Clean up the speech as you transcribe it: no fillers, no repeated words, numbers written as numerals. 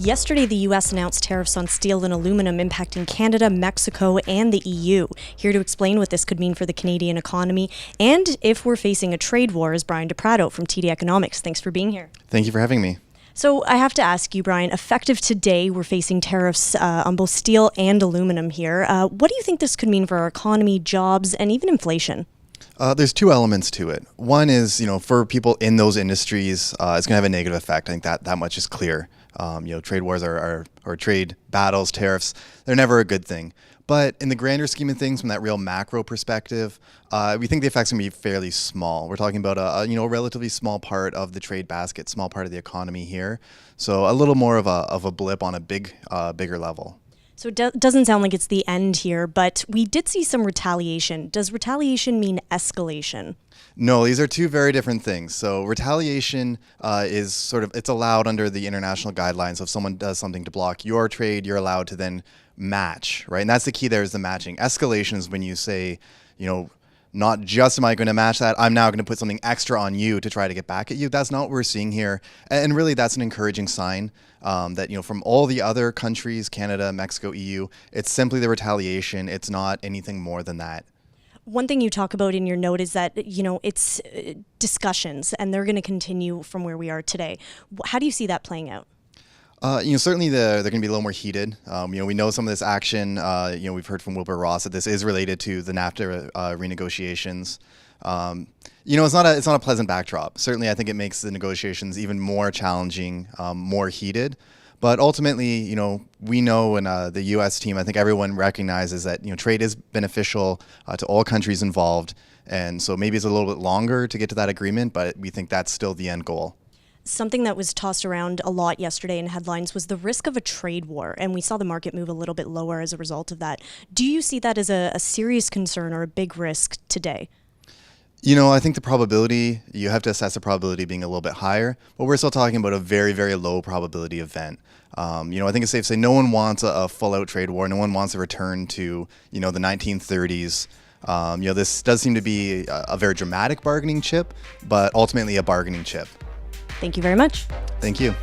Yesterday, the U.S. announced tariffs on steel and aluminum impacting Canada, Mexico, and the EU. Here to explain what this could mean for the Canadian economy and if we're facing a trade war is Brian DePratto from TD Economics. Thanks for being here. Thank you for having me. So I have to ask you, Brian, effective today, we're facing tariffs on both steel and aluminum here. What do you think this could mean for our economy, jobs, and even inflation? There's two elements to it. One is, for people in those industries, it's going to have a negative effect. I think that much is clear. Trade wars or trade battles, tariffs, they're never a good thing. But in the grander scheme of things, from that real macro perspective, we think the effects can be fairly small. We're talking about a relatively small part of the trade basket, small part of the economy here. So a little more of a blip on a bigger level. So it doesn't sound like it's the end here, but we did see some retaliation. Does retaliation mean escalation? No, these are two very different things. So retaliation is it's allowed under the international guidelines. So if someone does something to block your trade, you're allowed to then match, right? And that's the key there, is the matching. Escalation is when you say, not just am I going to match that, I'm now going to put something extra on you to try to get back at you. That's not what we're seeing here. And really, that's an encouraging sign that, from all the other countries, Canada, Mexico, EU, it's simply the retaliation. It's not anything more than that. One thing you talk about in your note is that, it's discussions, and they're going to continue from where we are today. How do you see that playing out? Certainly they're going to be a little more heated. We know some of this action. We've heard from Wilbur Ross that this is related to the NAFTA renegotiations. It's not a pleasant backdrop. Certainly, I think it makes the negotiations even more challenging, more heated. But ultimately, we know, and the U.S. team, I think everyone recognizes that trade is beneficial to all countries involved, and so maybe it's a little bit longer to get to that agreement, but we think that's still the end goal. Something that was tossed around a lot yesterday in headlines was the risk of a trade war, and we saw the market move a little bit lower as a result of that. Do you see that as a serious concern or a big risk today? I think the probability, you have to assess the probability being a little bit higher, but we're still talking about a very, very low probability event. I think it's safe to say no one wants a full-out trade war. No one wants a return to, the 1930s. This does seem to be a very dramatic bargaining chip, but ultimately a bargaining chip. Thank you very much. Thank you.